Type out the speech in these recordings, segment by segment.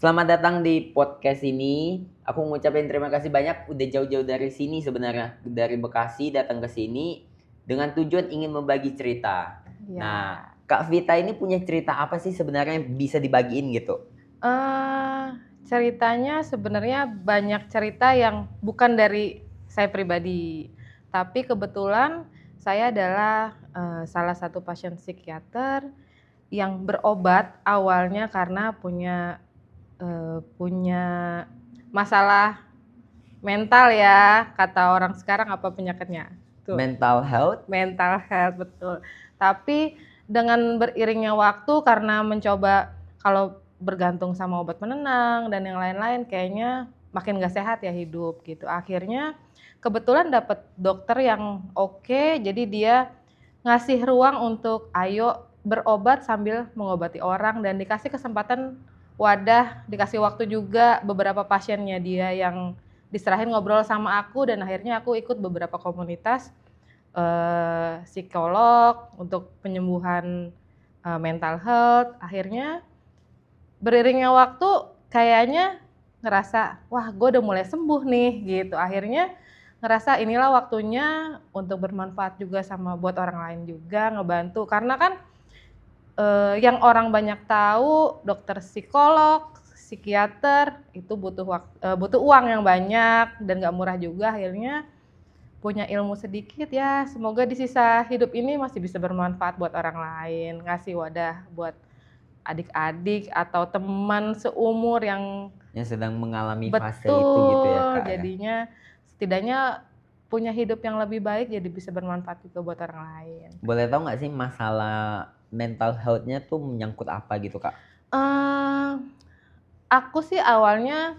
Selamat datang di podcast ini. Aku ngucapin terima kasih banyak udah jauh-jauh dari sini sebenarnya. Dari Bekasi datang ke sini dengan tujuan ingin membagi cerita. Ya. Nah, Kak Vita ini punya cerita apa sih sebenarnya yang bisa dibagiin gitu? Ceritanya sebenarnya banyak cerita yang bukan dari saya pribadi, tapi kebetulan saya adalah salah satu pasien psikiater yang berobat awalnya karena punya masalah mental ya, kata orang sekarang apa penyakitnya? Tuh, Mental health? mental health, betul. Tapi dengan beriringnya waktu karena mencoba kalau bergantung sama obat penenang dan yang lain-lain kayaknya makin gak sehat ya hidup gitu. Akhirnya kebetulan dapet dokter yang oke, jadi dia ngasih ruang untuk ayo berobat sambil mengobati orang dan dikasih kesempatan wadah, dikasih waktu juga beberapa pasiennya dia yang diserahin ngobrol sama aku dan akhirnya aku ikut beberapa komunitas psikolog untuk penyembuhan mental health. Akhirnya beriringnya waktu kayaknya ngerasa wah gue udah mulai sembuh nih gitu. Akhirnya ngerasa inilah waktunya untuk bermanfaat juga sama buat orang lain juga, ngebantu karena kan yang orang banyak tahu dokter psikolog, psikiater itu butuh uang yang banyak dan gak murah juga. Akhirnya punya ilmu sedikit ya, semoga di sisa hidup ini masih bisa bermanfaat buat orang lain, ngasih wadah buat adik-adik atau teman seumur yang Yang sedang mengalami fase itu gitu ya betul, Kak ya? jadinya setidaknya punya hidup yang lebih baik jadi bisa bermanfaat juga buat orang lain. Boleh tahu nggak sih masalah mental health-nya tuh menyangkut apa gitu Kak? Eh, aku sih awalnya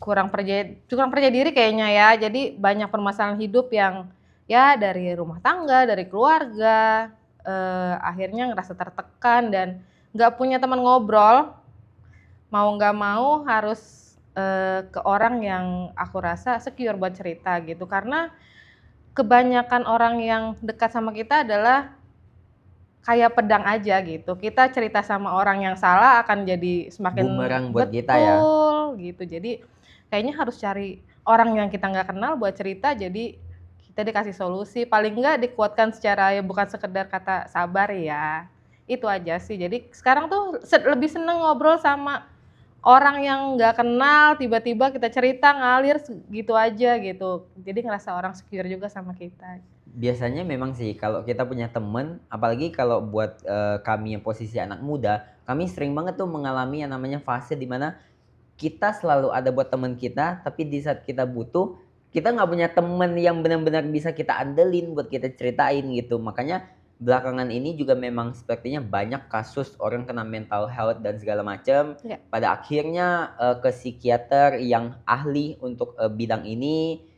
kurang percaya diri kayaknya ya. Jadi banyak permasalahan hidup yang ya dari rumah tangga, dari keluarga, akhirnya ngerasa tertekan dan nggak punya teman ngobrol. Mau nggak mau harus ke orang yang aku rasa secure buat cerita gitu. Karena kebanyakan orang yang dekat sama kita adalah kayak pedang aja gitu. Kita cerita sama orang yang salah akan jadi semakin Bumerang buat kita ya? betul gitu. Jadi kayaknya harus cari orang yang kita nggak kenal buat cerita. Jadi kita dikasih solusi. Paling nggak dikuatkan secara ya bukan sekedar kata sabar ya. Itu aja sih. Jadi sekarang tuh lebih seneng ngobrol sama orang yang nggak kenal. Tiba-tiba kita cerita ngalir gitu aja gitu. Jadi ngerasa orang secure juga sama kita. Biasanya memang sih kalau kita punya temen, apalagi kalau buat kami yang posisi anak muda, kami sering banget tuh mengalami yang namanya fase dimana kita selalu ada buat temen kita, tapi di saat kita butuh, kita nggak punya temen yang benar-benar bisa kita andelin buat kita ceritain gitu. Makanya belakangan ini juga memang sepertinya banyak kasus orang kena mental health dan segala macam. Ya. Pada akhirnya ke psikiater yang ahli untuk bidang ini.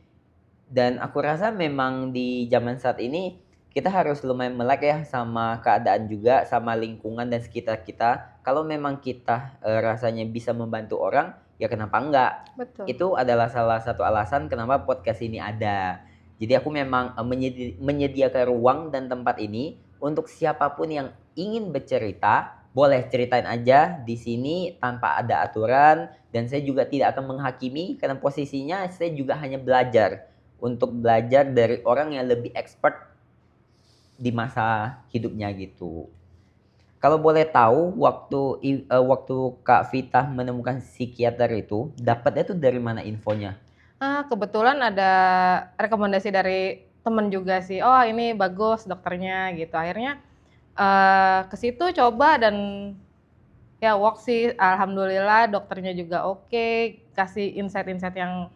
Dan aku rasa memang di zaman saat ini kita harus lumayan melek ya sama keadaan juga, sama lingkungan dan sekitar kita. Kalau memang kita rasanya bisa membantu orang, ya kenapa enggak? Betul. Itu adalah salah satu alasan kenapa podcast ini ada. Jadi aku memang menyediakan ruang dan tempat ini untuk siapapun yang ingin bercerita, boleh ceritain aja di sini tanpa ada aturan, dan saya juga tidak akan menghakimi karena posisinya saya juga hanya belajar untuk belajar dari orang yang lebih expert di masa hidupnya gitu. Kalau boleh tahu waktu Kak Vita menemukan psikiater itu, dapatnya tuh dari mana infonya? Kebetulan ada rekomendasi dari temen juga sih, "Oh ini bagus dokternya," gitu. Akhirnya, ke situ coba dan ya work sih, alhamdulillah dokternya juga oke, kasih insight-insight yang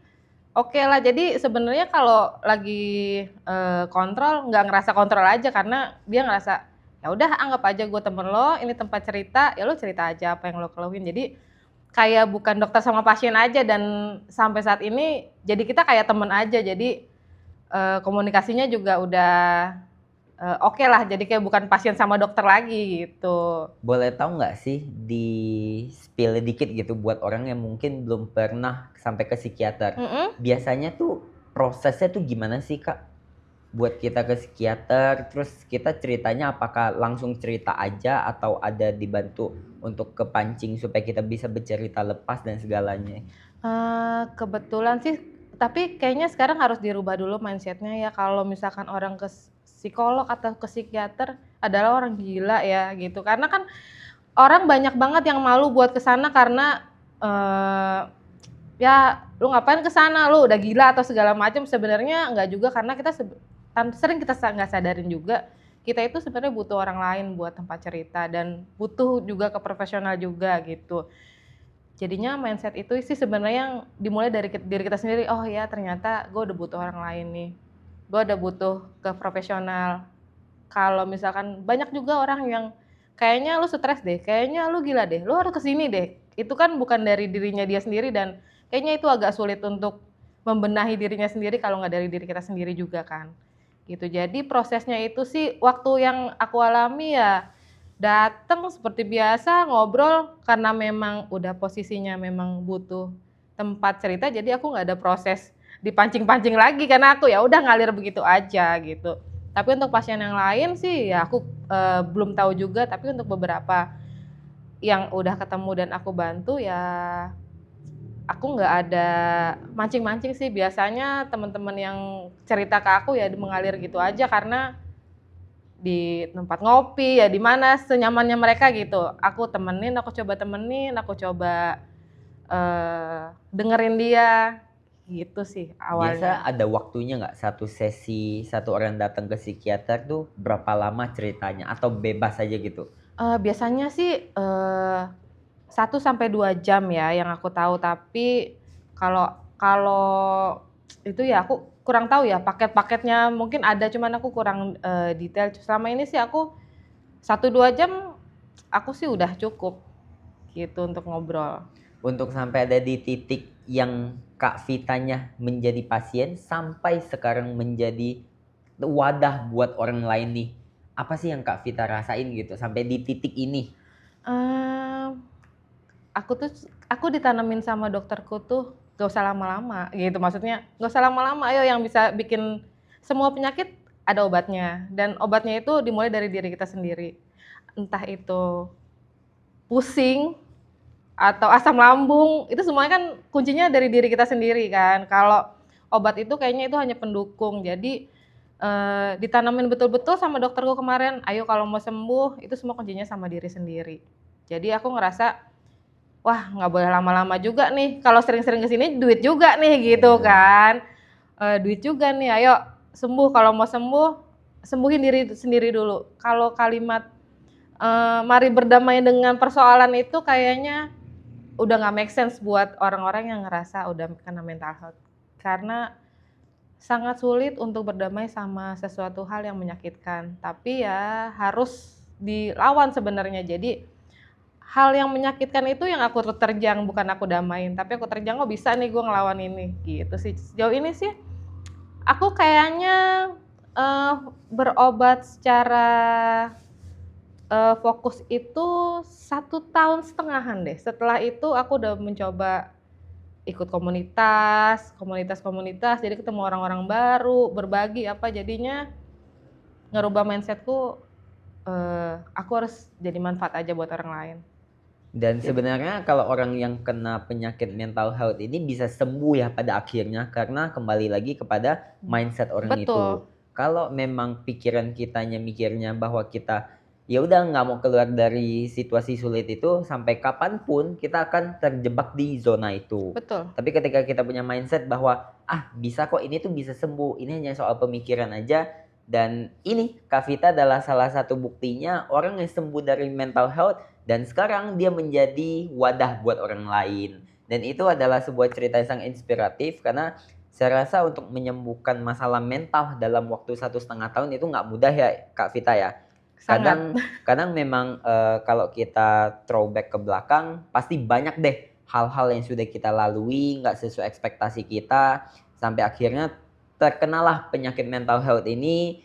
oke lah. Jadi sebenarnya kalau lagi, kontrol, nggak ngerasa kontrol aja karena dia ngerasa, "Ya udah anggap aja gue temen lo, ini tempat cerita, ya lo cerita aja apa yang lo keluhin." Jadi kayak bukan dokter sama pasien aja dan sampai saat ini jadi kita kayak temen aja. Jadi, komunikasinya juga udah, oke lah, jadi kayak bukan pasien sama dokter lagi gitu. Boleh tahu nggak sih di-spill dikit gitu buat orang yang mungkin belum pernah sampai ke psikiater. Mhm. Biasanya tuh prosesnya tuh gimana sih Kak? Buat kita ke psikiater, terus kita ceritanya apakah langsung cerita aja atau ada dibantu untuk kepancing supaya kita bisa bercerita lepas dan segalanya? Kebetulan sih, tapi kayaknya sekarang harus dirubah dulu mindset-nya ya, kalau misalkan orang ke psikolog atau ke psikiater adalah orang gila ya gitu. Karena kan orang banyak banget yang malu buat ke sana karena, ya lu ngapain ke sana, lu udah gila atau segala macam. Sebenarnya enggak juga, karena kita sering kita nggak sadarin juga, kita itu sebenarnya butuh orang lain buat tempat cerita dan butuh juga ke profesional juga gitu. Jadinya mindset itu sih sebenarnya yang dimulai dari diri kita sendiri, oh ya ternyata gue udah butuh orang lain nih, gue udah butuh ke profesional. Kalau misalkan banyak juga orang yang kayaknya lu stres deh, kayaknya lu gila deh, lu harus kesini deh. Itu kan bukan dari dirinya dia sendiri, dan kayaknya itu agak sulit untuk membenahi dirinya sendiri kalau nggak dari diri kita sendiri juga kan. Gitu. Jadi prosesnya itu sih waktu yang aku alami ya datang seperti biasa ngobrol karena memang udah posisinya memang butuh tempat cerita, jadi aku nggak ada proses dipancing-pancing lagi karena aku ya udah ngalir begitu aja gitu. Tapi untuk pasien yang lain sih ya aku belum tahu juga, tapi untuk beberapa yang udah ketemu dan aku bantu ya aku nggak ada mancing-mancing sih. Biasanya teman-teman yang cerita ke aku ya mengalir gitu aja, karena di tempat ngopi ya di mana senyamannya mereka gitu. Aku temenin, aku coba dengerin dia gitu sih Biasa awalnya. ada waktunya nggak satu sesi, satu orang datang ke psikiater tuh berapa lama ceritanya atau bebas aja gitu? Biasanya sih 1 sampai 2 jam ya yang aku tahu, tapi kalau kalau itu ya aku kurang tahu ya, paket-paketnya mungkin ada, cuman aku kurang detail. Selama ini sih aku 1-2 jam aku sih udah cukup gitu untuk ngobrol. Untuk sampai ada di titik yang Kak Vitanya menjadi pasien sampai sekarang menjadi wadah buat orang lain nih. Apa sih yang Kak Vita rasain gitu sampai di titik ini? Mmm, aku ditanamin sama dokterku tuh gak usah lama-lama gitu, maksudnya gak usah lama-lama, ayo yang bisa bikin semua penyakit ada obatnya, dan obatnya itu dimulai dari diri kita sendiri. Entah itu pusing atau asam lambung, itu semuanya kan kuncinya dari diri kita sendiri kan. Kalau obat itu kayaknya itu hanya pendukung. Jadi, ditanamin betul-betul sama dokterku kemarin, "Ayo kalau mau sembuh itu semua kuncinya sama diri sendiri." Jadi aku ngerasa, wah nggak boleh lama-lama juga nih, kalau sering-sering ke sini duit juga nih gitu Bener. kan. Duit juga nih, ayo sembuh, kalau mau sembuh, sembuhin diri sendiri dulu. Kalau kalimat, mari berdamai dengan persoalan itu kayaknya udah nggak make sense buat orang-orang yang ngerasa udah kena mental health. Karena sangat sulit untuk berdamai sama sesuatu hal yang menyakitkan, tapi ya harus dilawan sebenarnya. Jadi hal yang menyakitkan itu yang aku terjang, bukan aku damain, tapi aku terjang, "Oh bisa nih gue ngelawan ini," gitu sih. Sejauh ini sih aku kayaknya, eee, berobat secara fokus itu 1,5 tahunan deh. Setelah itu aku udah mencoba ikut komunitas, jadi ketemu orang-orang baru, berbagi apa, jadinya ngerubah mindset-ku, aku harus jadi manfaat aja buat orang lain. Dan Gitu. sebenarnya kalau orang yang kena penyakit mental health ini bisa sembuh ya pada akhirnya karena kembali lagi kepada mindset orang itu. Betul, Kalau memang pikiran kitanya mikirnya bahwa kita ya udah nggak mau keluar dari situasi sulit itu sampai kapanpun kita akan terjebak di zona itu. betul. Tapi ketika kita punya mindset bahwa ah bisa kok ini tuh bisa sembuh, ini hanya soal pemikiran aja dan ini Kak Vita adalah salah satu buktinya orang yang sembuh dari mental health dan sekarang dia menjadi wadah buat orang lain. Dan itu adalah sebuah cerita yang sangat inspiratif karena saya rasa untuk menyembuhkan masalah mental dalam waktu 1,5 tahun itu nggak mudah ya Kak Vita ya. Sangat. Kadang kadang memang kalau kita throwback ke belakang pasti banyak deh hal-hal yang sudah kita lalui nggak sesuai ekspektasi kita sampai akhirnya terkenalah penyakit mental health ini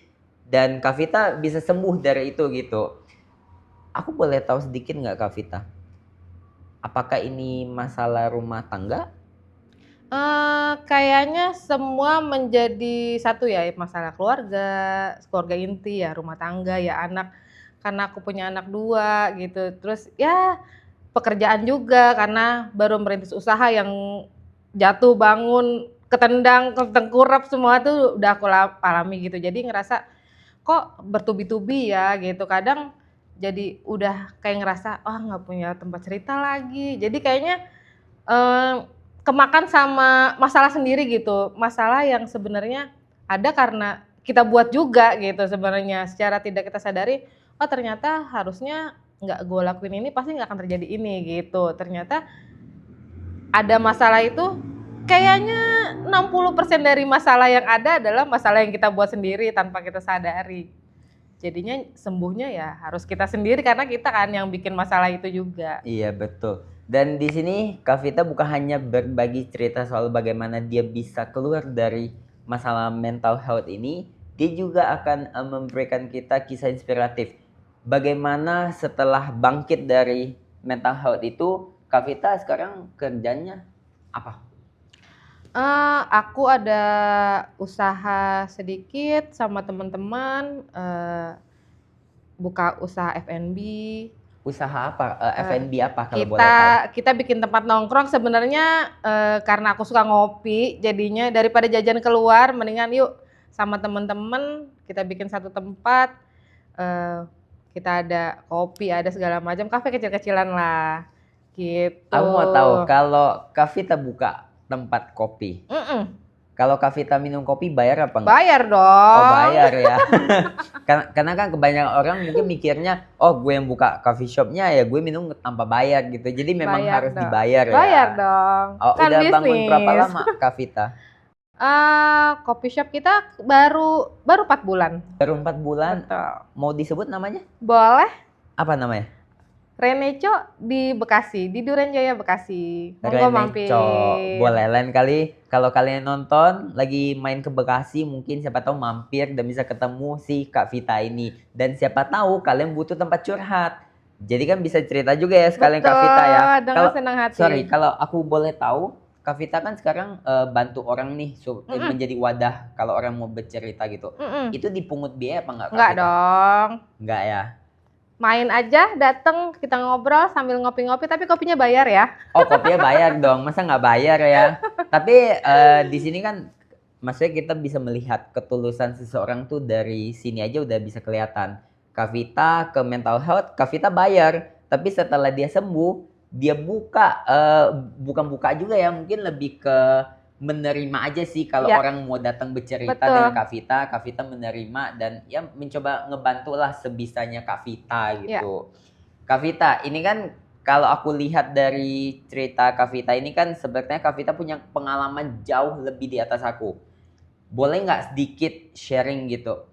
dan Kak Vita bisa sembuh dari itu gitu. Aku boleh tahu sedikit nggak Kak Vita? Apakah ini masalah rumah tangga? Kayaknya semua menjadi satu ya, masalah keluarga, keluarga inti ya, rumah tangga ya, anak. karena aku punya anak 2 gitu. Terus ya pekerjaan juga karena baru merintis usaha yang jatuh bangun, ketendang, ketengkurap semua tuh udah aku alami gitu. Jadi ngerasa kok bertubi-tubi ya gitu. Kadang jadi udah kayak ngerasa nggak punya tempat cerita lagi. Jadi kayaknya kemakan sama masalah sendiri gitu. Masalah yang sebenarnya ada karena kita buat juga gitu sebenarnya. Secara tidak kita sadari, oh ternyata harusnya nggak gue lakuin ini pasti nggak akan terjadi ini gitu. Ternyata ada masalah itu kayaknya 60% dari masalah yang ada adalah masalah yang kita buat sendiri tanpa kita sadari. Jadinya sembuhnya ya harus kita sendiri karena kita kan yang bikin masalah itu juga. Iya betul. Dan di sini Kak Vita bukan hanya berbagi cerita soal bagaimana dia bisa keluar dari masalah mental health ini, dia juga akan memberikan kita kisah inspiratif. Bagaimana setelah bangkit dari mental health itu, Kak Vita sekarang kerjanya apa? Aku ada usaha sedikit sama teman-teman, buka usaha F&B. Usaha apa? F&B apa kalau boleh tahu? Kita bikin tempat nongkrong sebenarnya karena aku suka ngopi, jadinya daripada jajan keluar mendingan yuk sama teman-teman kita bikin satu tempat, kita ada kopi, ada segala macam, kafe kecil-kecilan lah, gitu. Aku mau tahu kalau Kak Vita buka tempat kopi, kalau Kak Vita minum kopi bayar apa enggak? Bayar dong. Oh bayar ya. Karena kan kebanyakan orang mungkin mikirnya, oh gue yang buka coffee shopnya ya gue minum tanpa bayar gitu. Jadi memang Bayar harus dong. dibayar ya. Bayar dong. Oh Kan udah bangun bisnis. berapa lama Kak Vita? Coffee shop kita baru 4 bulan. Baru 4 bulan. Betul. Mau disebut namanya? Boleh. Apa namanya? Reneco di Bekasi, di Duren Jaya Bekasi. Monggo mampir. Reneco. Boleh lain kali kalau kalian nonton lagi main ke Bekasi mungkin siapa tahu mampir dan bisa ketemu si Kak Vita ini. Dan siapa tahu kalian butuh tempat curhat. Jadi kan bisa cerita juga ya sekalian Kak Vita ya. Dengan senang hati. Sorry, kalau aku boleh tahu, Kak Vita kan sekarang bantu orang nih menjadi wadah kalau orang mau bercerita gitu. Itu dipungut biaya apa enggak Kak Enggak Vita? dong. Enggak ya. Main aja, dateng kita ngobrol sambil ngopi-ngopi tapi kopinya bayar ya. Oh kopinya bayar dong, masa nggak bayar ya? Tapi di sini kan maksudnya kita bisa melihat ketulusan seseorang tuh dari sini aja udah bisa kelihatan. Kak Vita ke mental health, Kak Vita bayar. Tapi setelah dia sembuh, dia buka, bukan buka juga ya, mungkin lebih ke menerima aja sih kalau orang mau datang bercerita dengan Kak Vita menerima dan ya mencoba ngebantu lah sebisanya Kak Vita gitu. Kak Vita, ini kan kalau aku lihat dari cerita Kak Vita ini kan sebenarnya Kak Vita punya pengalaman jauh lebih di atas aku. Boleh nggak sedikit sharing gitu,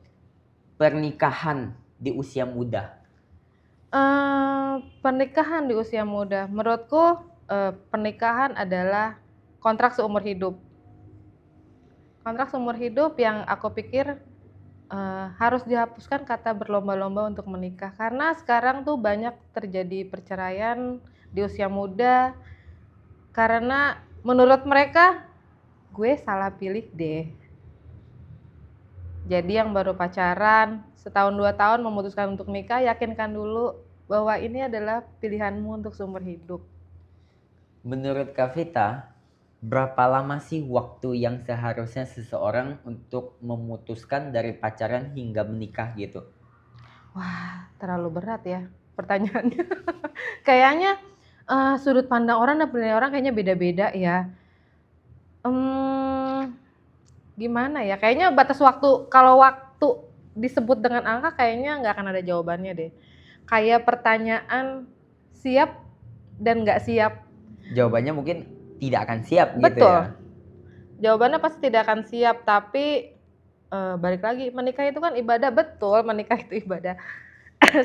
pernikahan di usia muda? Pernikahan di usia muda, menurutku pernikahan adalah kontrak seumur hidup. Kontrak seumur hidup yang aku pikir harus dihapuskan kata berlomba-lomba untuk menikah. Karena sekarang tuh banyak terjadi perceraian di usia muda. Karena menurut mereka, gue salah pilih deh. Jadi yang baru pacaran, setahun 2 tahun memutuskan untuk nikah, yakinkan dulu bahwa ini adalah pilihanmu untuk seumur hidup. Menurut Kak Vita, berapa lama sih waktu yang seharusnya seseorang untuk memutuskan dari pacaran hingga menikah gitu? Wah, terlalu berat ya pertanyaannya. Kayaknya sudut pandang orang dan penilaian orang kayaknya beda-beda ya. Gimana ya? Kayaknya batas waktu, kalau waktu disebut dengan angka kayaknya nggak akan ada jawabannya deh. Kayak pertanyaan siap dan nggak siap. Jawabannya mungkin tidak akan siap gitu ya. Betul. Jawabannya pasti tidak akan siap, tapi balik lagi, menikah itu kan ibadah, betul, menikah itu ibadah.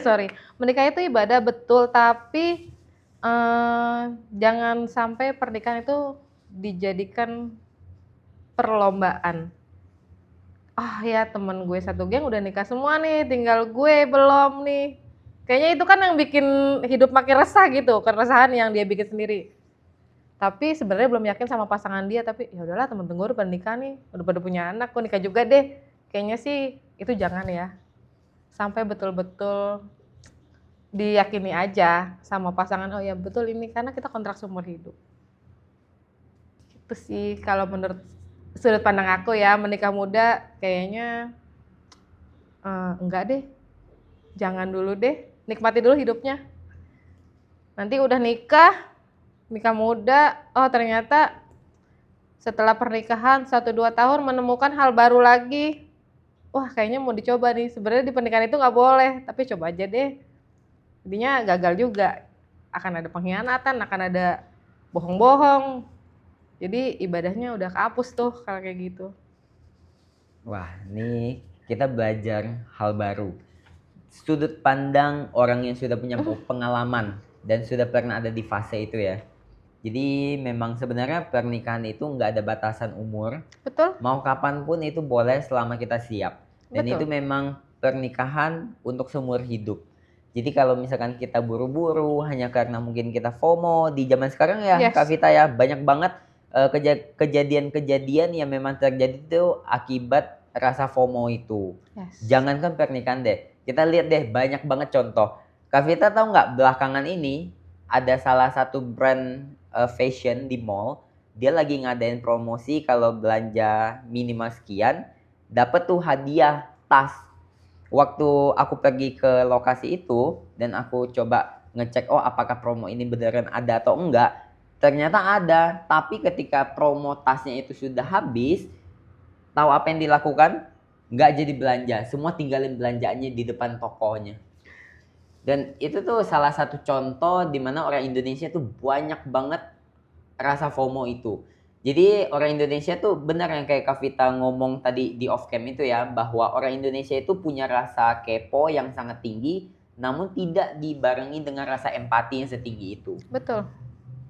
Sorry, menikah itu ibadah betul, tapi jangan sampai pernikahan itu dijadikan perlombaan. Ya temen gue satu geng udah nikah semua nih, tinggal gue belum nih. Kayaknya itu kan yang bikin hidup makin resah gitu, keresahan yang dia bikin sendiri. Tapi sebenarnya belum yakin sama pasangan dia, tapi ya udahlah temen-temen gue udah pada nikah nih, udah pada punya anak, gue nikah juga deh. Kayaknya sih itu jangan ya. Sampai betul-betul diyakini aja sama pasangan, oh ya betul ini karena kita kontrak seumur hidup. Itu sih kalau menurut sudut pandang aku ya, menikah muda kayaknya enggak deh, jangan dulu deh, nikmati dulu hidupnya. Nanti udah nikah muda, oh ternyata setelah pernikahan 1-2 tahun menemukan hal baru lagi. Wah kayaknya mau dicoba nih, sebenarnya di pernikahan itu nggak boleh, tapi coba aja deh. Jadinya gagal juga, akan ada pengkhianatan, akan ada bohong-bohong. Jadi ibadahnya udah kehapus tuh kalau kayak gitu. Wah, nih kita belajar hal baru. Sudut pandang orang yang sudah punya pengalaman dan sudah pernah ada di fase itu ya. Jadi memang sebenarnya pernikahan itu nggak ada batasan umur. Betul? Mau kapanpun itu boleh selama kita siap. Dan Betul. itu memang pernikahan untuk seumur hidup. Jadi kalau misalkan kita buru-buru hanya karena mungkin kita FOMO di zaman sekarang ya, Yes. Kak Vita ya, banyak banget kejadian-kejadian yang memang terjadi itu akibat rasa FOMO itu. Yes. Jangankan pernikahan deh, kita lihat deh banyak banget contoh. Kak Vita tahu nggak belakangan ini ada salah satu brand fashion di mall, dia lagi ngadain promosi kalau belanja minimal sekian dapat tuh hadiah tas. Waktu aku pergi ke lokasi itu dan aku coba ngecek, oh apakah promo ini beneran ada atau enggak, ternyata ada. Tapi ketika promo tasnya itu sudah habis, tahu apa yang dilakukan? Nggak jadi belanja, semua tinggalin belanjaannya di depan tokonya. Dan itu tuh salah satu contoh di mana orang Indonesia tuh banyak banget rasa FOMO itu. Jadi orang Indonesia tuh benar yang kayak Kak Vita ngomong tadi di off cam itu ya, bahwa orang Indonesia itu punya rasa kepo yang sangat tinggi, namun tidak dibarengi dengan rasa empati yang setinggi itu. Betul.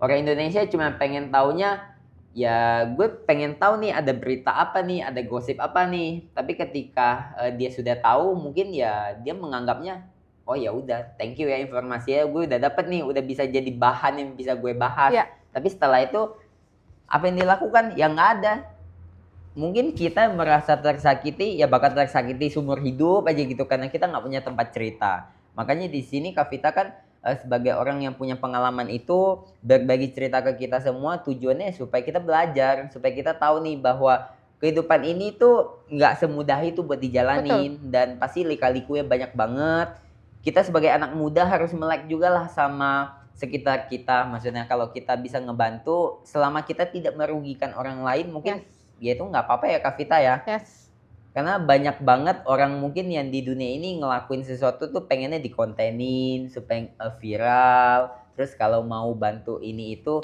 Orang Indonesia cuma pengen taunya, ya gue pengen tahu nih ada berita apa nih, ada gosip apa nih. Tapi ketika dia sudah tahu, mungkin ya dia menganggapnya, oh ya udah, thank you ya informasinya, gue udah dapet nih, udah bisa jadi bahan yang bisa gue bahas. Ya. Tapi setelah itu apa yang dilakukan? Ya nggak ada. Mungkin kita merasa tersakiti, ya bakal tersakiti seumur hidup aja gitu karena kita nggak punya tempat cerita. Makanya di sini Kak Vita kan sebagai orang yang punya pengalaman itu berbagi cerita ke kita semua, tujuannya supaya kita belajar, supaya kita tahu nih bahwa kehidupan ini tuh nggak semudah itu buat dijalanin. Betul. Dan pasti lika-likunya banyak banget. Kita sebagai anak muda harus melek juga lah sama sekitar kita. Maksudnya kalau kita bisa ngebantu selama kita tidak merugikan orang lain, mungkin ya itu nggak apa-apa ya Kak Vita ya. Yes. Karena banyak banget orang mungkin yang di dunia ini ngelakuin sesuatu tuh pengennya dikontenin supaya viral. Terus kalau mau bantu ini itu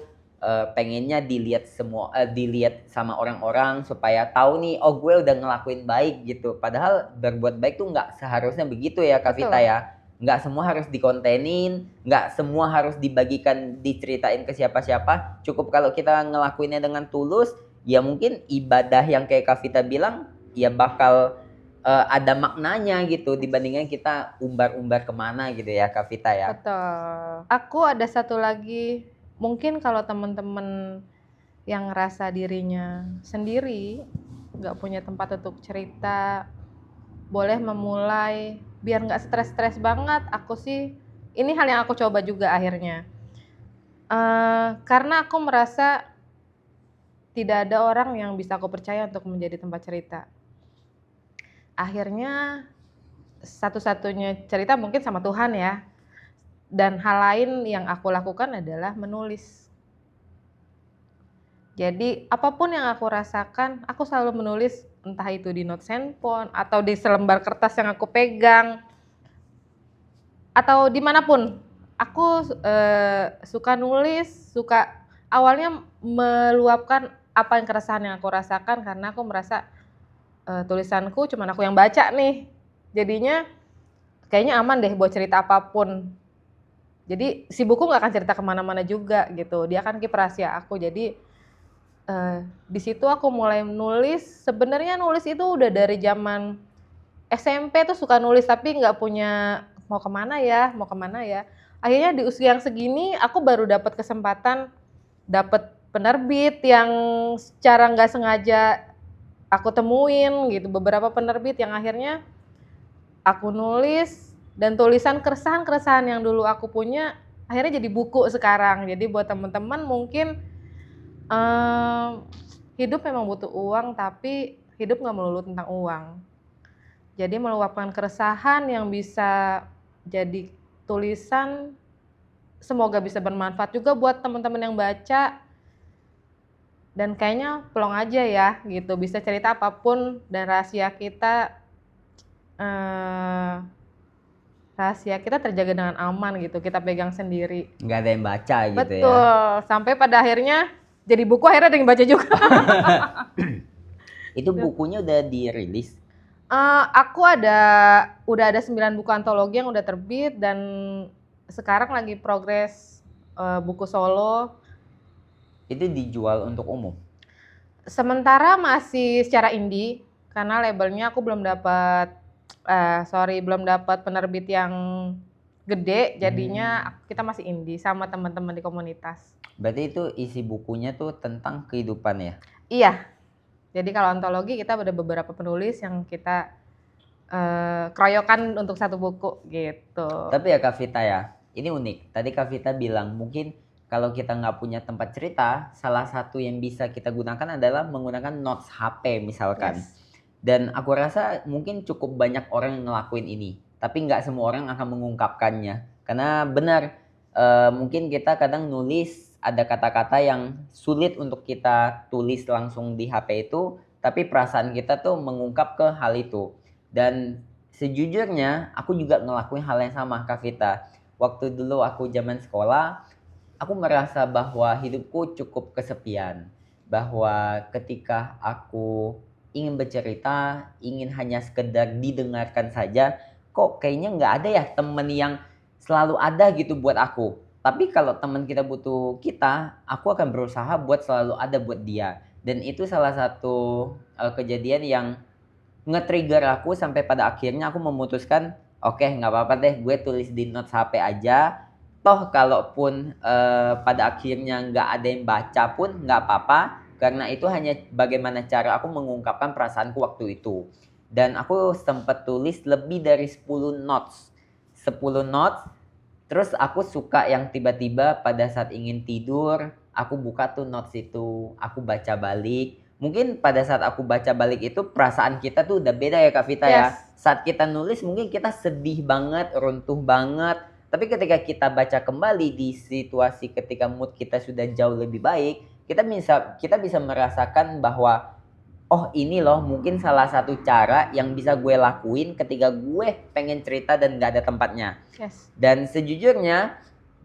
pengennya dilihat semua, dilihat sama orang-orang supaya tahu nih, oh gue udah ngelakuin baik gitu. Padahal berbuat baik tuh nggak seharusnya begitu ya Kak Vita ya. Nggak semua harus dikontenin, nggak semua harus dibagikan, diceritain ke siapa-siapa. Cukup kalau kita ngelakuinnya dengan tulus, ya mungkin ibadah yang kayak Kak Vita bilang, ya bakal ada maknanya gitu dibandingkan kita umbar-umbar kemana gitu ya Kak Vita ya. Betul. Aku ada satu lagi, mungkin kalau teman-teman yang ngerasa dirinya sendiri, nggak punya tempat untuk cerita, boleh memulai biar nggak stres-stres banget. Aku sih, ini hal yang aku coba juga akhirnya. Karena aku merasa tidak ada orang yang bisa aku percaya untuk menjadi tempat cerita. Akhirnya satu-satunya cerita mungkin sama Tuhan ya. Dan hal lain yang aku lakukan adalah menulis. Jadi apapun yang aku rasakan, aku selalu menulis, entah itu di notes handphone atau di selembar kertas yang aku pegang atau dimanapun. Aku suka nulis, suka awalnya meluapkan apa yang keresahan yang aku rasakan karena aku merasa tulisanku cuma aku yang baca nih, jadinya kayaknya aman deh buat cerita apapun. Jadi si buku nggak akan cerita kemana-mana juga gitu, dia akan keep rahasia aku. Jadi di situ aku mulai nulis. Sebenarnya nulis itu udah dari zaman SMP tuh suka nulis, tapi nggak punya mau kemana ya. Akhirnya di usia yang segini aku baru dapat kesempatan, dapat penerbit yang secara nggak sengaja aku temuin gitu, beberapa penerbit yang akhirnya aku nulis Dan tulisan keresahan-keresahan yang dulu aku punya akhirnya jadi buku sekarang. Jadi buat teman-teman mungkin hidup memang butuh uang, tapi hidup nggak melulu tentang uang. Jadi meluapkan keresahan yang bisa jadi tulisan, semoga bisa bermanfaat juga buat teman-teman yang baca. Dan kayaknya plong aja ya gitu, bisa cerita apapun dan rahasia kita terjaga dengan aman gitu, kita pegang sendiri. Nggak ada yang baca gitu ya. Betul, sampai pada akhirnya jadi buku, akhirnya ada yang baca juga. Itu bukunya udah dirilis? Aku udah ada 9 buku antologi yang udah terbit dan sekarang lagi progres buku solo. Itu dijual untuk umum? Sementara masih secara indie karena labelnya aku belum dapat penerbit yang gede, jadinya kita masih indie sama teman-teman di komunitas. Berarti itu isi bukunya tuh tentang kehidupan ya? Iya. Jadi kalau antologi kita ada beberapa penulis yang kita keroyokan untuk satu buku gitu. Tapi ya Kak Vita ya, ini unik. Tadi Kak Vita bilang mungkin kalau kita nggak punya tempat cerita, salah satu yang bisa kita gunakan adalah menggunakan notes HP misalkan. Yes. Dan aku rasa mungkin cukup banyak orang yang ngelakuin ini. Tapi nggak semua orang akan mengungkapkannya. Karena benar, mungkin kita kadang nulis ada kata-kata yang sulit untuk kita tulis langsung di HP itu. Tapi perasaan kita tuh mengungkap ke hal itu. Dan sejujurnya aku juga ngelakuin hal yang sama Kak Vita. Waktu dulu aku zaman sekolah, aku merasa bahwa hidupku cukup kesepian. Bahwa ketika aku ingin bercerita, ingin hanya sekedar didengarkan saja, kok kayaknya nggak ada ya temen yang selalu ada gitu buat aku. Tapi kalau teman kita butuh kita, aku akan berusaha buat selalu ada buat dia. Dan itu salah satu kejadian yang nge-trigger aku sampai pada akhirnya aku memutuskan, oke, nggak apa-apa deh, gue tulis di notes HP aja. Toh kalaupun pada akhirnya nggak ada yang baca pun nggak apa-apa, karena itu hanya bagaimana cara aku mengungkapkan perasaanku waktu itu. Dan aku sempat tulis lebih dari 10 notes. 10 notes, terus aku suka yang tiba-tiba pada saat ingin tidur, aku buka tuh notes itu, aku baca balik. Mungkin pada saat aku baca balik itu perasaan kita tuh udah beda ya Kak Vita ya. Saat kita nulis mungkin kita sedih banget, runtuh banget. Tapi ketika kita baca kembali di situasi ketika mood kita sudah jauh lebih baik, kita bisa merasakan bahwa oh ini loh mungkin salah satu cara yang bisa gue lakuin ketika gue pengen cerita dan gak ada tempatnya. Yes. Dan sejujurnya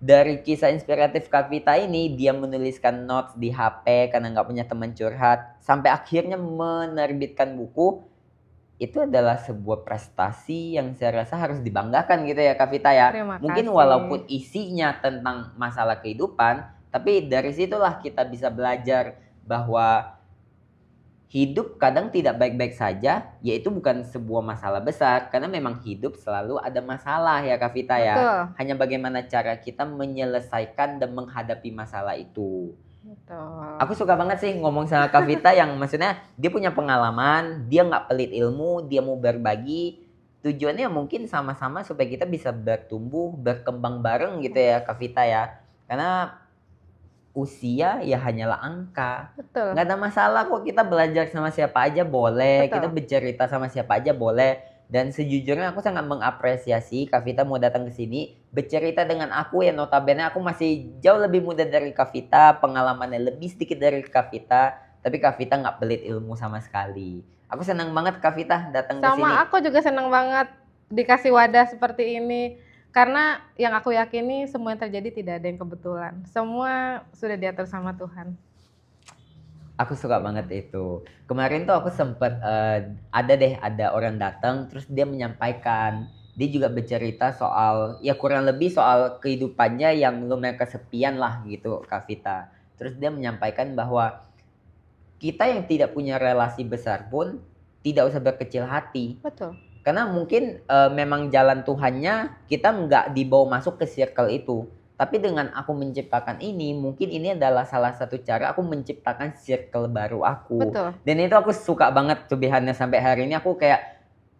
dari kisah inspiratif Kak Vita ini, dia menuliskan notes di HP karena gak punya teman curhat, sampai akhirnya menerbitkan buku. Itu adalah sebuah prestasi yang saya rasa harus dibanggakan gitu ya Kak Vita ya. Terima Mungkin kasih. walaupun isinya tentang masalah kehidupan, tapi dari situlah kita bisa belajar bahwa hidup kadang tidak baik-baik saja, yaitu bukan sebuah masalah besar, karena memang hidup selalu ada masalah ya Kak Vita ya. Betul. Hanya bagaimana cara kita menyelesaikan dan menghadapi masalah itu. Betul. Aku suka banget sih ngomong sama Kak Vita yang maksudnya dia punya pengalaman, dia nggak pelit ilmu, dia mau berbagi. Tujuannya mungkin sama-sama supaya kita bisa bertumbuh, berkembang bareng gitu ya Kak Vita ya. Karena usia ya hanyalah angka. Betul. Nggak ada masalah kok, kita belajar sama siapa aja boleh, Betul. kita bercerita sama siapa aja boleh. Dan sejujurnya aku sangat mengapresiasi Kak Vita mau datang ke sini bercerita dengan aku yang notabene aku masih jauh lebih muda dari Kak Vita, pengalamannya lebih sedikit dari Kak Vita, tapi Kak Vita nggak pelit ilmu sama sekali. Aku senang banget Kak Vita datang ke sini. Sama aku juga senang banget dikasih wadah seperti ini. Karena yang aku yakini semua yang terjadi tidak ada yang kebetulan. Semua sudah diatur sama Tuhan. Aku suka banget itu. Kemarin tuh aku sempet ada orang datang terus dia menyampaikan, dia juga bercerita soal ya kurang lebih soal kehidupannya yang lumayan kesepian lah gitu Kak Vita. Terus dia menyampaikan bahwa kita yang tidak punya relasi besar pun tidak usah berkecil hati. Betul. Karena mungkin memang jalan Tuhannya kita nggak dibawa masuk ke circle itu. Tapi dengan aku menciptakan ini, mungkin ini adalah salah satu cara aku menciptakan circle baru aku. Betul. Dan itu aku suka banget tubihannya sampai hari ini aku kayak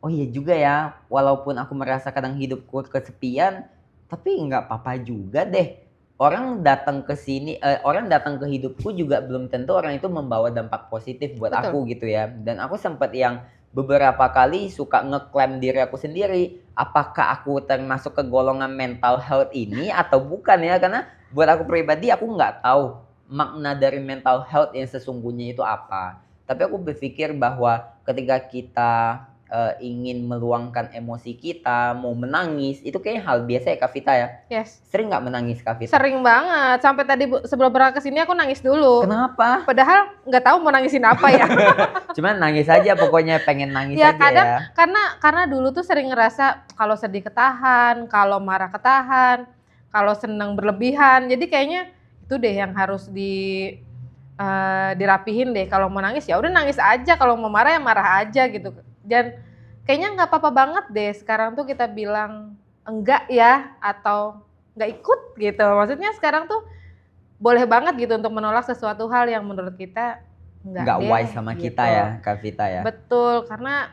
Oh iya juga ya, walaupun aku merasa kadang hidupku kesepian, tapi nggak apa-apa juga deh. Orang datang ke hidupku juga belum tentu orang itu membawa dampak positif buat Betul. aku gitu ya. Dan aku sempat yang beberapa kali suka ngeklaim diri aku sendiri, apakah aku termasuk ke golongan mental health ini atau bukan ya? Karena buat aku pribadi aku nggak tahu makna dari mental health yang sesungguhnya itu apa. Tapi aku berpikir bahwa ketika kita ingin meluangkan emosi kita, mau menangis, itu kayaknya hal biasa ya Kak Vita ya. Yes. Sering nggak menangis Kak Vita? Sering banget. Sampai tadi sebelum berangkat kesini aku nangis dulu. Kenapa? Padahal nggak tahu mau nangisin apa ya. Cuman nangis aja, pokoknya pengen nangis Ya aja kadang ya. karena dulu tuh sering ngerasa kalau sedih ketahan, kalau marah ketahan, kalau senang berlebihan. Jadi kayaknya itu deh yang harus dirapihin deh. Kalau mau nangis ya udah nangis aja, kalau mau marah ya marah aja gitu. Dan kayaknya nggak apa-apa banget deh sekarang tuh kita bilang enggak ya atau nggak ikut gitu. Maksudnya sekarang tuh boleh banget gitu untuk menolak sesuatu hal yang menurut kita Nggak deh wise sama gitu. kita ya Kak Vita ya. Betul, karena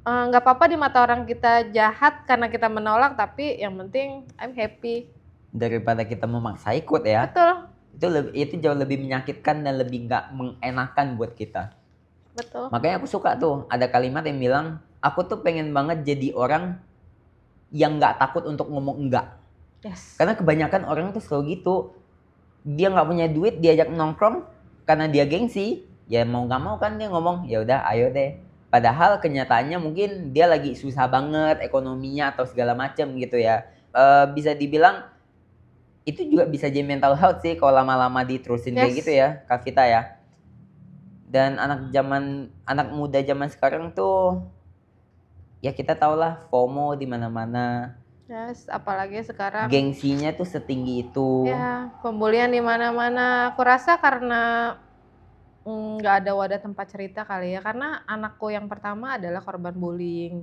nggak apa-apa di mata orang kita jahat karena kita menolak, tapi yang penting I'm happy. Daripada kita memaksa ikut ya. Betul, Itu jauh lebih menyakitkan dan lebih nggak mengenakan buat kita. betul. Makanya aku suka tuh ada kalimat yang bilang, aku tuh pengen banget jadi orang yang nggak takut untuk ngomong enggak. Yes. Karena kebanyakan orang tuh selalu gitu. Dia nggak punya duit, diajak nongkrong karena dia gengsi. Ya mau nggak mau kan dia ngomong, ya udah ayo deh. Padahal kenyataannya mungkin dia lagi susah banget ekonominya atau segala macem gitu ya. Bisa dibilang itu juga bisa jadi mental health sih kalau lama-lama diterusin kayak Yes. gitu ya Kak Vita ya. Dan anak muda zaman sekarang tuh ya kita tau lah FOMO di mana-mana. Yes, apalagi sekarang Gengsinya tuh setinggi itu. ya pembulian di mana-mana. Aku rasa karena nggak ada wadah tempat cerita kali ya. Karena anakku yang pertama adalah korban bullying.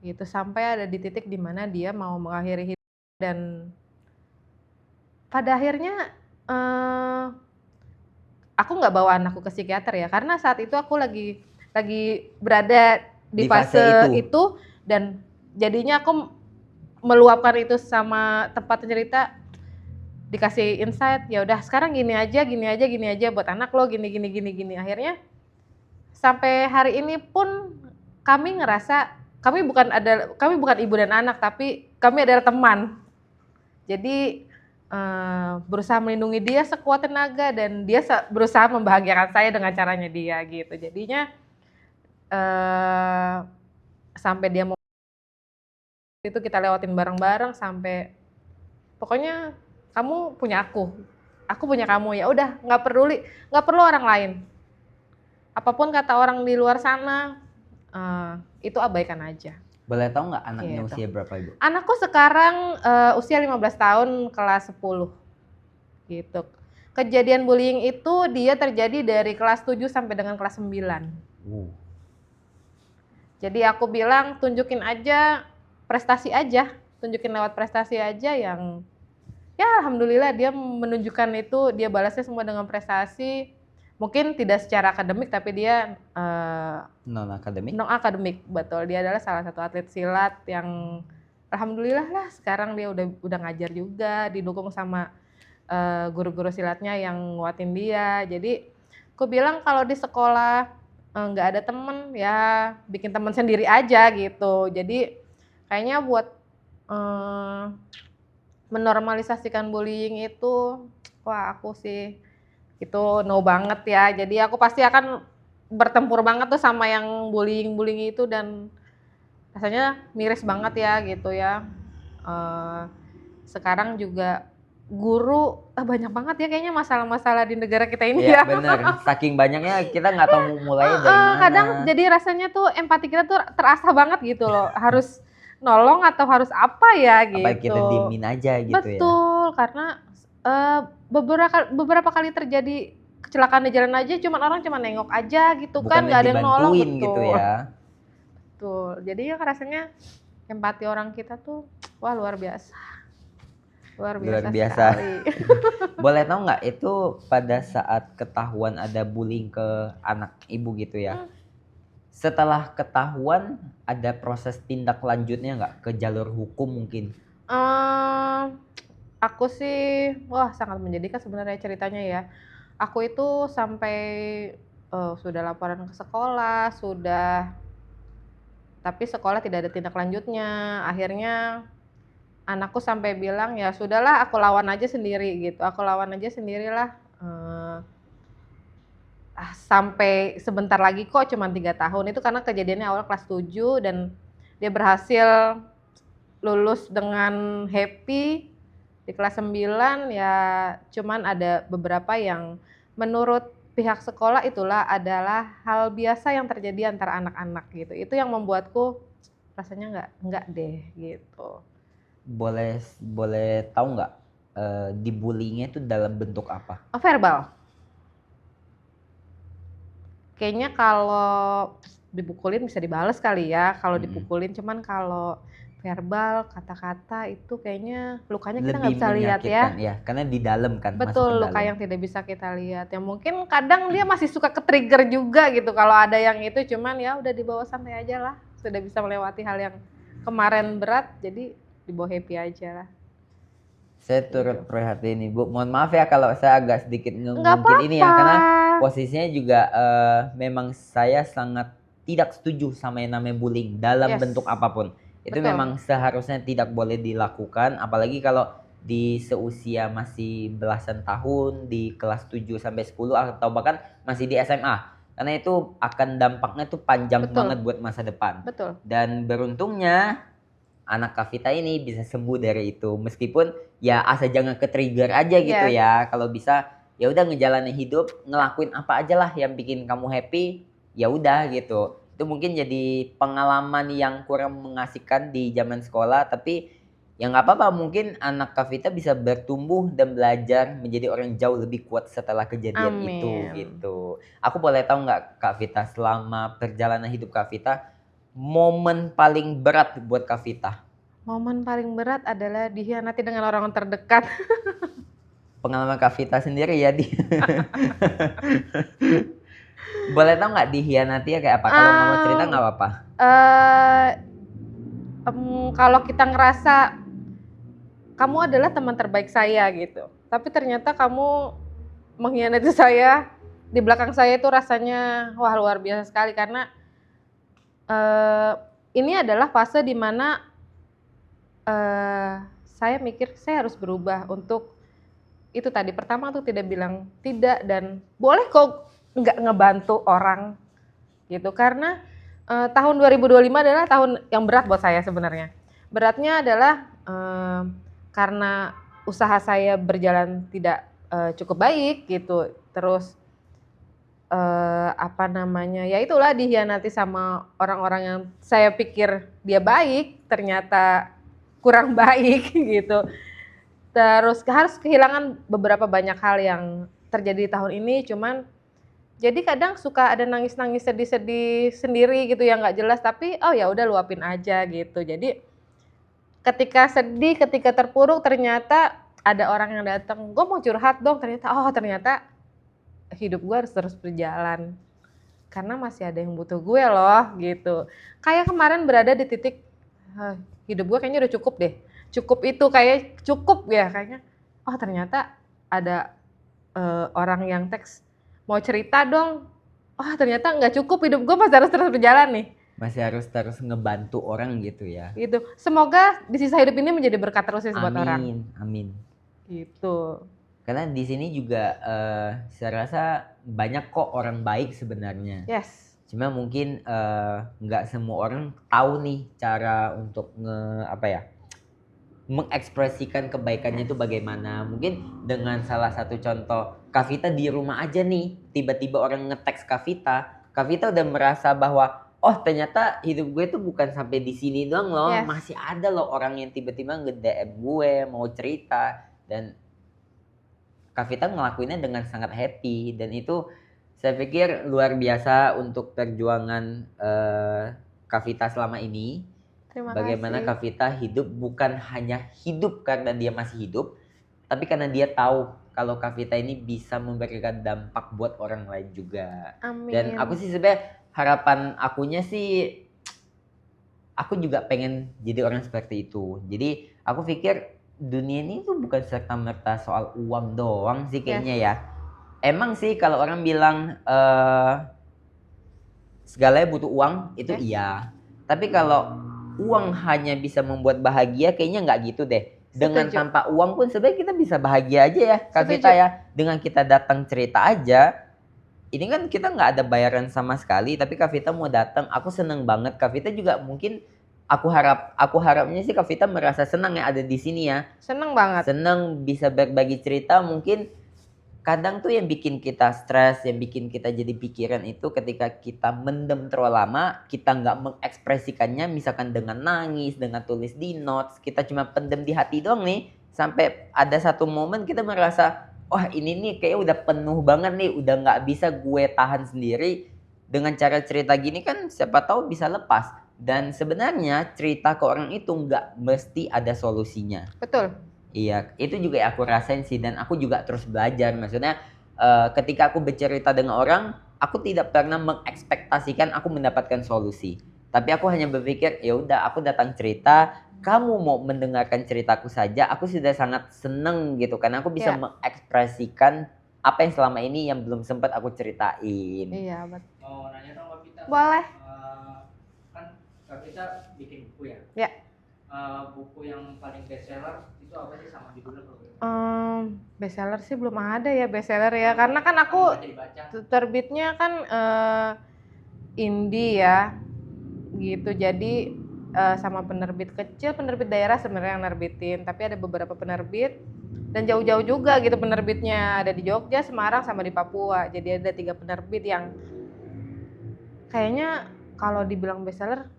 Gitu sampai ada di titik di mana dia mau mengakhiri hidup dan pada akhirnya aku nggak bawa anakku ke psikiater ya karena saat itu aku lagi berada di fase itu dan jadinya aku meluapkan itu sama tempat cerita dikasih insight ya udah sekarang gini aja buat anak lo gini akhirnya sampai hari ini pun kami ngerasa kami bukan ibu dan anak tapi kami adalah teman jadi berusaha melindungi dia sekuat tenaga dan dia berusaha membahagiakan saya dengan caranya dia gitu jadinya sampai dia mau itu kita lewatin bareng-bareng sampai pokoknya kamu punya aku punya kamu ya udah nggak perlu orang lain apapun kata orang di luar sana itu abaikan aja. Boleh tahu nggak anaknya Gitu. usia berapa Ibu? Anakku sekarang usia 15 tahun kelas 10 gitu. Kejadian bullying itu dia terjadi dari kelas 7 sampai dengan kelas 9. Jadi aku bilang tunjukin aja prestasi aja, tunjukin lewat prestasi aja yang ya alhamdulillah dia menunjukkan itu, dia balasnya semua dengan prestasi. Mungkin tidak secara akademik tapi dia non akademik betul. Dia adalah salah satu atlet silat yang alhamdulillah lah sekarang dia udah ngajar juga, didukung sama guru-guru silatnya yang nguatin dia. Jadi aku bilang kalau di sekolah nggak ada temen ya bikin temen sendiri aja gitu. Jadi kayaknya buat menormalisasikan bullying itu wah aku sih itu no banget ya. Jadi aku pasti akan bertempur banget tuh sama yang bullying itu dan rasanya miris banget ya gitu ya. Sekarang juga guru banyak banget ya kayaknya masalah-masalah di negara kita ini ya. Iya bener, saking banyaknya kita nggak tahu mau mulai dari mana. Kadang jadi rasanya tuh empati kita tuh terasa banget gitu loh. Harus nolong atau harus apa ya gitu. Apa kita diemin aja gitu ya. Betul, karena beberapa kali terjadi kecelakaan di jalan aja orang cuma nengok aja gitu. Bukannya kan nggak ada yang nolong dibantuin gitu ya. Betul. Jadi ya rasanya empati orang kita tuh wah luar biasa sekali. Boleh tahu nggak itu pada saat ketahuan ada bullying ke anak ibu gitu ya, Setelah ketahuan ada proses tindak lanjutnya nggak ke jalur hukum mungkin? Eee, aku sih, wah sangat menjadikan sebenarnya ceritanya ya. Aku itu sampai, sudah laporan ke sekolah, tapi sekolah tidak ada tindak lanjutnya. Akhirnya anakku sampai bilang, "Ya sudahlah aku lawan aja sendiri," gitu. "Aku lawan aja sendirilah, sampai sebentar lagi kok cuman 3 tahun." Itu karena kejadiannya awal kelas 7 dan dia berhasil lulus dengan happy di kelas 9 ya, cuman ada beberapa yang menurut pihak sekolah itulah adalah hal biasa yang terjadi antara anak-anak gitu. Itu yang membuatku rasanya nggak deh gitu. Boleh boleh tahu nggak, di-bully-nya itu dalam bentuk apa? Oh, verbal. Kayaknya kalau dipukulin bisa dibales kali ya, kalau dipukulin, cuman kalau verbal, kata-kata itu kayaknya lukanya kita nggak Lebih bisa lihat menyakitkan ya. ya, karena di dalam kan, masuk ke Betul, luka dalam. yang tidak bisa kita lihat. Ya mungkin kadang dia masih suka ke-trigger juga gitu kalau ada yang itu, cuman ya udah dibawa santai aja lah. Sudah bisa melewati hal yang kemarin berat, jadi dibawa happy aja lah. Saya turut prihatin Ibu. Mohon maaf ya kalau saya agak sedikit Nggak ngungkit ini ya, apa-apa. karena posisinya juga memang saya sangat tidak setuju sama yang namanya bullying dalam Yes, bentuk apapun. Itu betul, memang seharusnya tidak boleh dilakukan, apalagi kalau di seusia masih belasan tahun, di kelas 7 sampai 10 atau bahkan masih di SMA. Karena itu akan dampaknya tuh panjang banget betul, buat masa depan. betul. Dan beruntungnya anak Kak Vita ini bisa sembuh dari itu. Meskipun ya asal jangan ke-trigger aja gitu Yes, ya. Kalau bisa ya udah ngejalanin hidup, ngelakuin apa aja lah yang bikin kamu happy, ya udah gitu. Itu mungkin jadi pengalaman yang kurang mengasihkan di zaman sekolah, tapi ya nggak apa-apa, mungkin anak Kak Vita bisa bertumbuh dan belajar menjadi orang jauh lebih kuat setelah kejadian itu amin. gitu. Aku boleh tahu nggak Kak Vita, selama perjalanan hidup Kak Vita, momen paling berat buat Kak Vita? Momen paling berat adalah dikhianati dengan orang terdekat. Pengalaman Kak Vita sendiri ya di boleh tahu nggak dikhianati ya kayak apa? Kalau nggak mau cerita Mmm, nggak apa-apa. eee, kalau kita ngerasa kamu adalah teman terbaik saya gitu, tapi ternyata kamu mengkhianati saya, di belakang saya itu rasanya wah luar biasa sekali karena, eee, ini adalah fase di mana, saya mikir saya harus berubah untuk itu tadi, pertama tuh tidak bilang tidak dan boleh kok nggak ngebantu orang gitu karena, tahun 2025 adalah tahun yang berat buat saya sebenarnya. Beratnya adalah, karena usaha saya berjalan tidak, cukup baik gitu, terus, apa namanya, ya itulah dikhianati sama orang-orang yang saya pikir dia baik, ternyata kurang baik gitu. Terus harus kehilangan beberapa banyak hal yang terjadi di tahun ini, cuman jadi kadang suka ada nangis-nangis, sedih-sedih sendiri gitu yang nggak jelas, tapi oh ya udah luapin aja gitu. Jadi ketika sedih, ketika terpuruk ternyata ada orang yang datang, "Gue mau curhat dong," ternyata hidup gue harus terus berjalan, karena masih ada yang butuh gue loh gitu. Kayak kemarin berada di titik, hidup gue kayaknya udah cukup deh, cukup itu kayak cukup ya kayaknya, oh ternyata ada, orang yang teks, "Mau cerita dong," oh ternyata nggak cukup hidup gue masih harus terus berjalan nih, Masih harus terus ngebantu orang gitu ya. gitu. Semoga di sisa hidup ini menjadi berkat terus ya buat orang, Amin, amin. gitu. Karena di sini juga saya rasa banyak kok orang baik sebenarnya. Yes, Cuma mungkin nggak semua orang tahu nih cara untuk apa ya, mengekspresikan kebaikannya itu bagaimana. Mungkin dengan salah satu contoh, Kak Vita di rumah aja nih, tiba-tiba orang nge-teks Kak Vita udah merasa bahwa oh ternyata hidup gue tuh bukan sampai di sini doang loh, yes, masih ada loh orang yang tiba-tiba nge-DM gue mau cerita, dan Kak Vita ngelakuinnya dengan sangat happy, dan itu saya pikir luar biasa untuk perjuangan Kak Vita selama ini. terima Bagaimana kasih. Kak Vita hidup bukan hanya hidup karena dia masih hidup, tapi karena dia tahu kalau Kak Vita ini bisa memberikan dampak buat orang lain juga. Dan aku Amin. sih sebenarnya harapan akunya sih, aku juga pengen jadi orang seperti itu. Jadi aku pikir dunia ini tuh bukan serta-merta soal uang doang sih kayaknya ya. Emang sih kalau orang bilang segalanya butuh uang, itu iya. Tapi kalau uang hanya bisa membuat bahagia, kayaknya nggak gitu deh. Dengan Setuju. tanpa uang pun sebenarnya kita bisa bahagia aja ya, Kak Vita Setuju. ya. Dengan kita datang cerita aja, ini kan kita nggak ada bayaran sama sekali, tapi Kak Vita mau datang, aku seneng banget. Kak Vita juga mungkin aku harapnya sih Kak Vita merasa senang ya ada di sini ya. Seneng banget. Seneng bisa berbagi cerita. Mungkin kadang tuh yang bikin kita stres, yang bikin kita jadi pikiran itu ketika kita mendem terlalu lama, kita nggak mengekspresikannya, misalkan dengan nangis, dengan tulis di notes, kita cuma pendem di hati doang nih, sampai ada satu momen kita merasa, wah ini nih kayaknya udah penuh banget nih, udah nggak bisa gue tahan sendiri. Dengan cara cerita gini kan siapa tahu bisa lepas. Dan sebenarnya cerita ke orang itu nggak mesti ada solusinya. Betul. Iya, itu juga yang aku rasain sih, dan aku juga terus belajar. Maksudnya ketika aku bercerita dengan orang, aku tidak pernah mengekspektasikan aku mendapatkan solusi. Tapi aku hanya berpikir, ya udah aku datang cerita, kamu mau mendengarkan ceritaku saja, aku sudah sangat seneng gitu, karena aku bisa Iya. mengekspresikan apa yang selama ini yang belum sempat aku ceritain. Iya, betul. Mau nanya dong Kak Vita. Boleh. Kan Kak Vita bikin buku ya? Ya. Buku yang paling bestseller itu apa sih, sama judulnya kalau boleh? Bestseller sih belum ada ya bestseller ya, karena kan aku Baca dibaca. terbitnya kan indie ya, gitu. Jadi sama penerbit kecil, penerbit daerah sebenarnya yang nerbitin, tapi ada beberapa penerbit dan jauh-jauh juga gitu penerbitnya, ada di Jogja, Semarang, sama di Papua. Jadi ada 3 penerbit yang kayaknya kalau dibilang bestseller,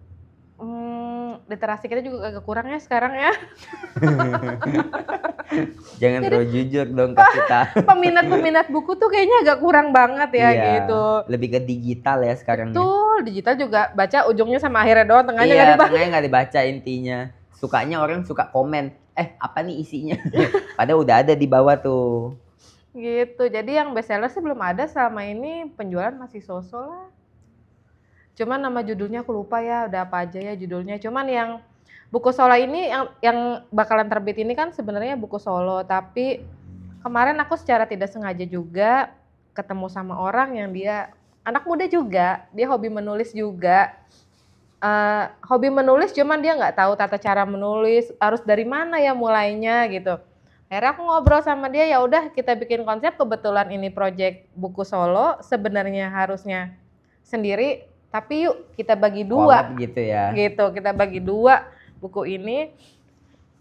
literasi kita juga agak kurang ya sekarang ya. Jangan terlalu jujur dong Kak Vita. Peminat buku tuh kayaknya agak kurang banget ya Iya, gitu. lebih ke digital ya sekarang ya. Betul, digital juga baca ujungnya sama akhirnya doang, tengahnya Iya, nggak dibaca. tengahnya nggak dibaca intinya. Sukanya orang suka komen, apa nih isinya? Padahal udah ada di bawah tuh. Gitu, jadi yang bestseller sih belum ada selama ini, penjualan masih so-so lah. Cuman nama judulnya aku lupa ya, udah apa aja ya judulnya. Cuman yang buku solo ini yang bakalan terbit ini kan sebenarnya buku solo, tapi kemarin aku secara tidak sengaja juga ketemu sama orang yang dia anak muda juga, dia hobi menulis juga. Hobi menulis, cuman dia nggak tahu tata cara menulis, harus dari mana ya mulainya gitu. Akhirnya aku ngobrol sama dia, ya udah kita bikin konsep, kebetulan ini project buku solo, sebenarnya harusnya sendiri, tapi yuk kita bagi dua. Collab gitu ya. Gitu, kita bagi dua buku ini.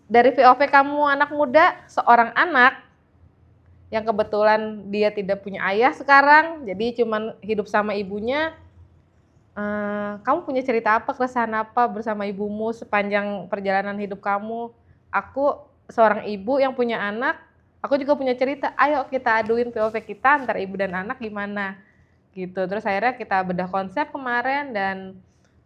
Dari VOV kamu anak muda, seorang anak yang kebetulan dia tidak punya ayah sekarang, jadi cuman hidup sama ibunya. Kamu punya cerita apa, keresahan apa bersama ibumu sepanjang perjalanan hidup kamu? Aku seorang ibu yang punya anak, aku juga punya cerita. Ayo kita aduin POV kita antara ibu dan anak gimana gitu. Terus akhirnya kita bedah konsep kemarin, dan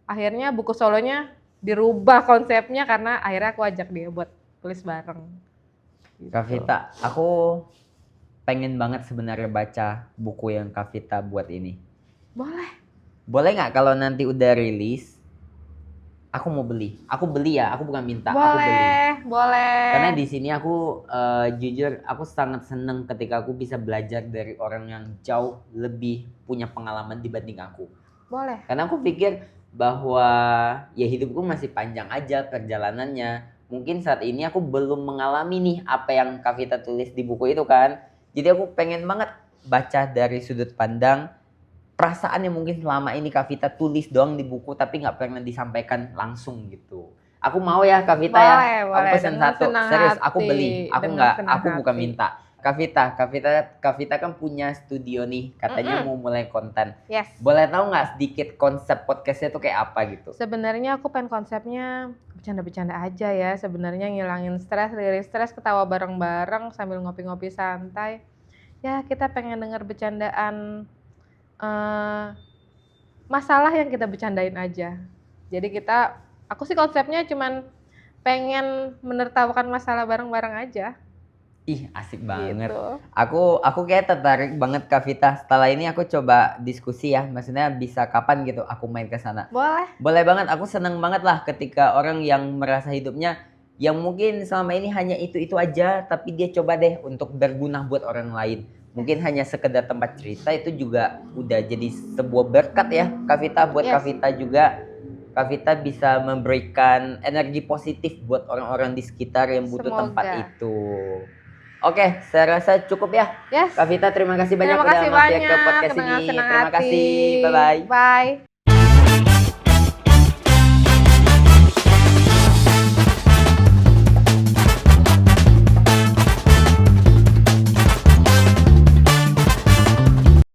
akhirnya buku solonya dirubah konsepnya karena akhirnya aku ajak dia buat tulis bareng gitu. Kak Vita, aku pengen banget sebenarnya baca buku yang Kak Vita buat ini. Boleh nggak kalau nanti udah rilis, aku mau beli. Aku beli ya, aku bukan minta, aku beli. Boleh. Karena di sini aku jujur aku sangat seneng ketika aku bisa belajar dari orang yang jauh lebih punya pengalaman dibanding aku. Boleh. Karena aku pikir bahwa ya hidupku masih panjang aja perjalanannya. Mungkin saat ini aku belum mengalami nih apa yang Kak Vita tulis di buku itu kan. Jadi aku pengen banget baca dari sudut pandang perasaan yang mungkin selama ini Kak Vita tulis doang di buku tapi nggak pernah disampaikan langsung gitu. Aku mau ya Kak Vita ya. Aku Boleh. pesen Dengan satu. senang Serius, hati. aku beli. Aku Dengan nggak, senang aku bukan hati. minta. Kak Vita kan punya studio nih. Katanya mau mulai konten. Yes. Boleh tahu nggak sedikit konsep podcastnya tuh kayak apa gitu? Sebenarnya aku pengen konsepnya bercanda-bercanda aja ya. Sebenarnya ngilangin stres, lirik stres, ketawa bareng-bareng sambil ngopi-ngopi santai. Ya kita pengen denger bercandaan masalah yang kita bercandain aja. Jadi aku sih konsepnya cuman pengen menertawakan masalah bareng-bareng aja. Ih, asik banget. Gitu. Aku kayak tertarik banget Kak Vita. Setelah ini aku coba diskusi ya. Maksudnya bisa kapan gitu aku main ke sana. Boleh. Boleh banget. Aku seneng banget lah ketika orang yang merasa hidupnya yang mungkin selama ini hanya itu-itu aja, tapi dia coba deh untuk berguna buat orang lain. Mungkin hanya sekedar tempat cerita itu juga udah jadi sebuah berkat ya Kak Vita. Buat Yes. Kak Vita juga, Kak Vita bisa memberikan energi positif buat orang-orang di sekitar yang butuh Semoga. tempat itu. Oke, saya rasa cukup ya. Yes. Kak Vita, terima kasih banyak Terima udah kasih mampir banyak ke podcast dengan ini. senang Terima hati. kasih. Bye-bye. Bye.